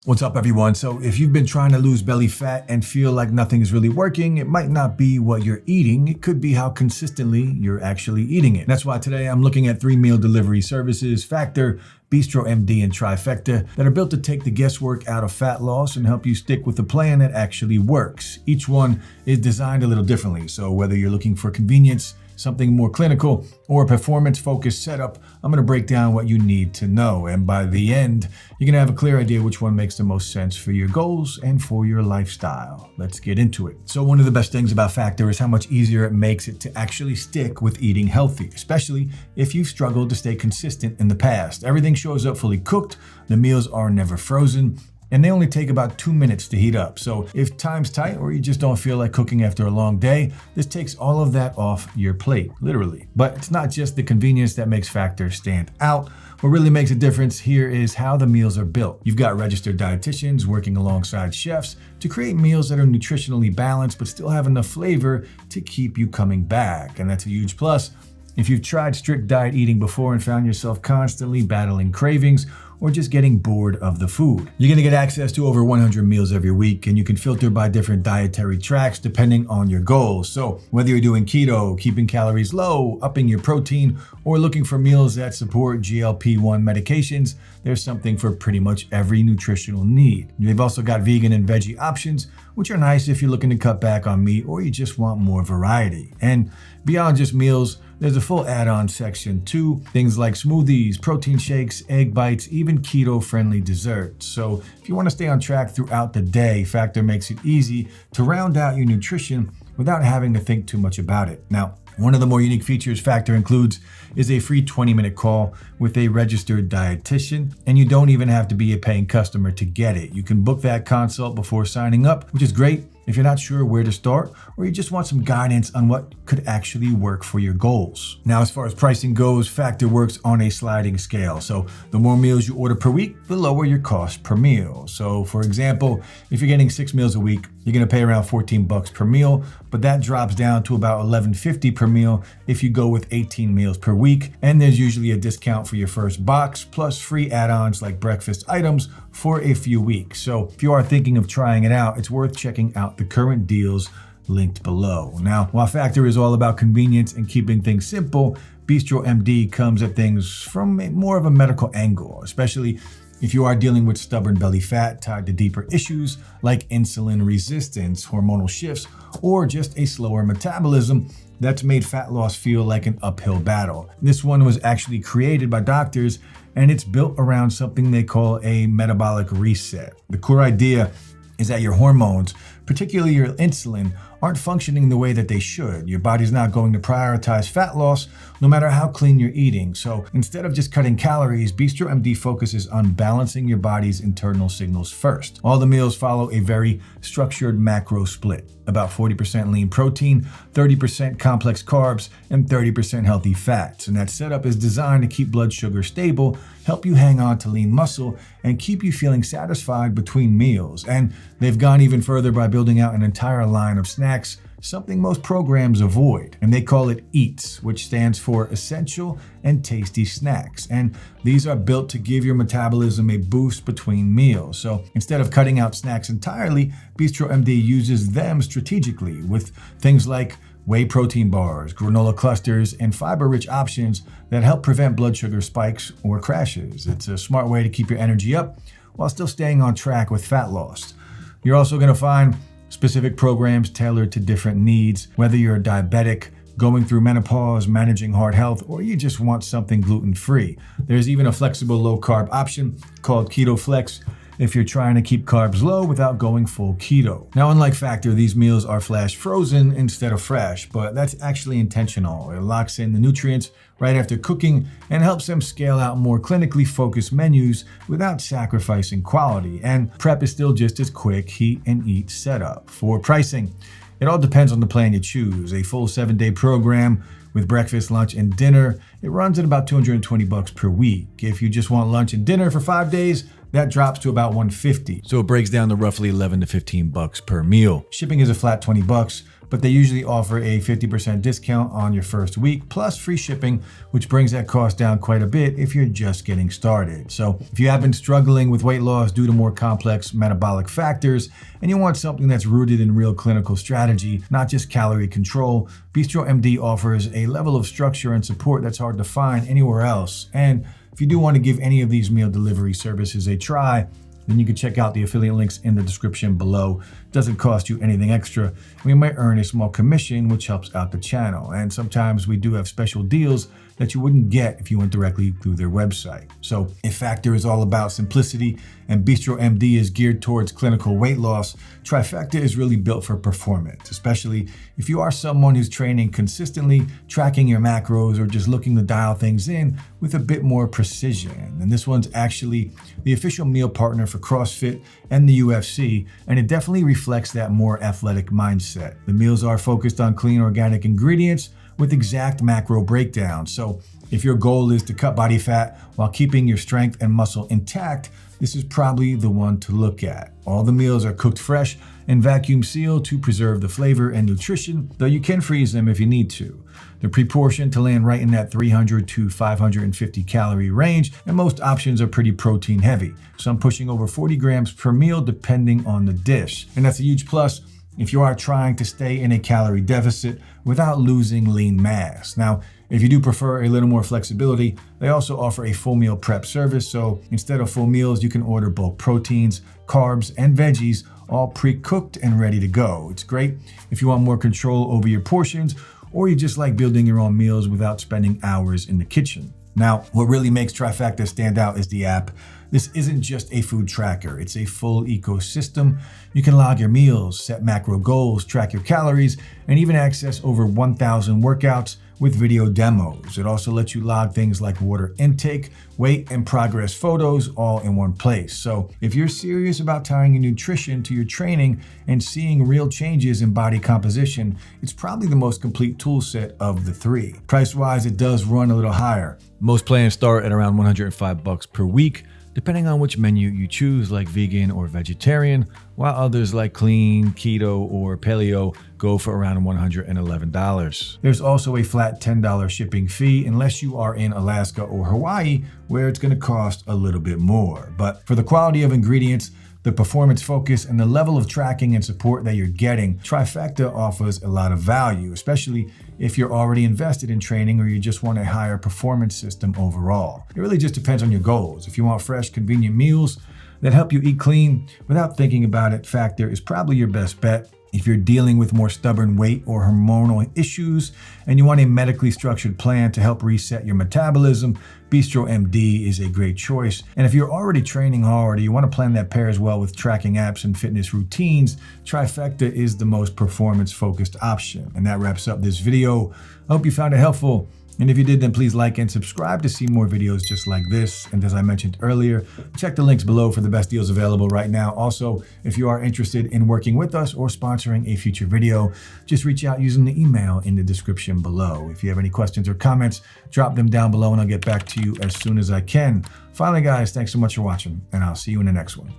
What's up, everyone? So if you've been trying to lose belly fat and feel like nothing is really working, it might not be what you're eating. It could be how consistently you're actually eating it. That's why today I'm looking at 3 meal delivery services, Factor, BistroMD, and Trifecta, that are built to take the guesswork out of fat loss and help you stick with a plan that actually works. Each one is designed a little differently. So whether you're looking for convenience, something more clinical, or a performance-focused setup, I'm gonna break down what you need to know. And by the end, you're gonna have a clear idea which one makes the most sense for your goals and for your lifestyle. Let's get into it. So one of the best things about Factor is how much easier it makes it to actually stick with eating healthy, especially if you've struggled to stay consistent in the past. Everything shows up fully cooked, the meals are never frozen, and they only take about 2 minutes to heat up. So if time's tight or you just don't feel like cooking after a long day, this takes all of that off your plate, literally. But it's not just the convenience that makes Factor stand out. What really makes a difference here is how the meals are built. You've got registered dietitians working alongside chefs to create meals that are nutritionally balanced but still have enough flavor to keep you coming back. And that's a huge plus if you've tried strict diet eating before and found yourself constantly battling cravings or just getting bored of the food. You're gonna get access to over 100 meals every week, and you can filter by different dietary tracks depending on your goals. So whether you're doing keto, keeping calories low, upping your protein, or looking for meals that support GLP-1 medications, there's something for pretty much every nutritional need. They've also got vegan and veggie options, which are nice if you're looking to cut back on meat or you just want more variety. And beyond just meals, there's a full add-on section too. Things like smoothies, protein shakes, egg bites, even keto-friendly desserts. So if you want to stay on track throughout the day, Factor makes it easy to round out your nutrition without having to think too much about it. Now, one of the more unique features Factor includes is a free 20-minute call with a registered dietitian, and you don't even have to be a paying customer to get it. You can book that consult before signing up, which is great if you're not sure where to start or you just want some guidance on what could actually work for your goals. Now, as far as pricing goes, Factor works on a sliding scale. So the more meals you order per week, the lower your cost per meal. So for example, if you're getting 6 meals a week, you're gonna pay around $14 per meal, but that drops down to about $11.50 per meal if you go with 18 meals per week. And there's usually a discount for your first box, plus free add-ons like breakfast items for a few weeks. So if you are thinking of trying it out, it's worth checking out the current deals linked below. Now, while Factor is all about convenience and keeping things simple, BistroMD comes at things from more of a medical angle, especially if you are dealing with stubborn belly fat tied to deeper issues like insulin resistance, hormonal shifts, or just a slower metabolism that's made fat loss feel like an uphill battle. This one was actually created by doctors, and it's built around something they call a metabolic reset. The core idea is that your hormones, particularly your insulin, aren't functioning the way that they should. Your body's not going to prioritize fat loss no matter how clean you're eating. So instead of just cutting calories, BistroMD focuses on balancing your body's internal signals first. All the meals follow a very structured macro split. About 40% lean protein, 30% complex carbs, and 30% healthy fats. And that setup is designed to keep blood sugar stable, help you hang on to lean muscle, and keep you feeling satisfied between meals. And they've gone even further by building out an entire line of snacks, something most programs avoid. And they call it EATS, which stands for Essential and Tasty Snacks. And these are built to give your metabolism a boost between meals. So instead of cutting out snacks entirely, BistroMD uses them strategically with things like whey protein bars, granola clusters, and fiber-rich options that help prevent blood sugar spikes or crashes. It's a smart way to keep your energy up while still staying on track with fat loss. You're also going to find specific programs tailored to different needs, whether you're a diabetic, going through menopause, managing heart health, or you just want something gluten-free. There's even a flexible low-carb option called Keto Flex if you're trying to keep carbs low without going full keto. Now, unlike Factor, these meals are flash frozen instead of fresh, but that's actually intentional. It locks in the nutrients right after cooking and helps them scale out more clinically focused menus without sacrificing quality. And prep is still just as quick heat and eat setup. For pricing, it all depends on the plan you choose. A full 7-day program with breakfast, lunch, and dinner, it runs at about $220 per week. If you just want lunch and dinner for 5 days, that drops to about $150. So it breaks down to roughly $11 to $15 per meal. Shipping is a flat $20, but they usually offer a 50% discount on your first week plus free shipping, which brings that cost down quite a bit if you're just getting started. So if you have been struggling with weight loss due to more complex metabolic factors and you want something that's rooted in real clinical strategy, not just calorie control, BistroMD offers a level of structure and support that's hard to find anywhere else. And if you do want to give any of these meal delivery services a try, then you can check out the affiliate links in the description below. It doesn't cost you anything extra. We might earn a small commission, which helps out the channel. And sometimes we do have special deals that you wouldn't get if you went directly through their website. So if Factor is all about simplicity and BistroMD is geared towards clinical weight loss, Trifecta is really built for performance, especially if you are someone who's training consistently, tracking your macros, or just looking to dial things in with a bit more precision. And this one's actually the official meal partner for CrossFit and the UFC, and it definitely reflects that more athletic mindset. The meals are focused on clean, organic ingredients with exact macro breakdowns. So if your goal is to cut body fat while keeping your strength and muscle intact, this is probably the one to look at. All the meals are cooked fresh and vacuum sealed to preserve the flavor and nutrition, though you can freeze them if you need to. They're pre-portioned to land right in that 300 to 550 calorie range, and most options are pretty protein heavy. Some pushing over 40 grams per meal depending on the dish. And that's a huge plus if you are trying to stay in a calorie deficit without losing lean mass. Now, if you do prefer a little more flexibility, they also offer a full meal prep service. So instead of full meals, you can order bulk proteins, carbs, and veggies, all pre-cooked and ready to go. It's great if you want more control over your portions, or you just like building your own meals without spending hours in the kitchen. Now, what really makes Trifecta stand out is the app. This isn't just a food tracker, it's a full ecosystem. You can log your meals, set macro goals, track your calories, and even access over 1,000 workouts with video demos. It also lets you log things like water intake, weight, and progress photos all in one place. So if you're serious about tying your nutrition to your training and seeing real changes in body composition, it's probably the most complete tool set of the three. Price-wise, it does run a little higher. Most plans start at around $105 per week, depending on which menu you choose, like vegan or vegetarian, while others like clean, keto, or paleo go for around $111. There's also a flat $10 shipping fee unless you are in Alaska or Hawaii, where it's going to cost a little bit more. But for the quality of ingredients, the performance focus, and the level of tracking and support that you're getting, Trifecta offers a lot of value, especially if you're already invested in training or you just want a higher performance system overall. It really just depends on your goals. If you want fresh, convenient meals that help you eat clean without thinking about it, Factor is probably your best bet. If you're dealing with more stubborn weight or hormonal issues and you want a medically structured plan to help reset your metabolism, BistroMD is a great choice. And if you're already training hard or you want a plan that pairs well with tracking apps and fitness routines, Trifecta is the most performance-focused option. And that wraps up this video. I hope you found it helpful. And if you did, then please like and subscribe to see more videos just like this. And as I mentioned earlier, check the links below for the best deals available right now. Also, if you are interested in working with us or sponsoring a future video, just reach out using the email in the description below. If you have any questions or comments, drop them down below and I'll get back to you as soon as I can. Finally, guys, thanks so much for watching, and I'll see you in the next one.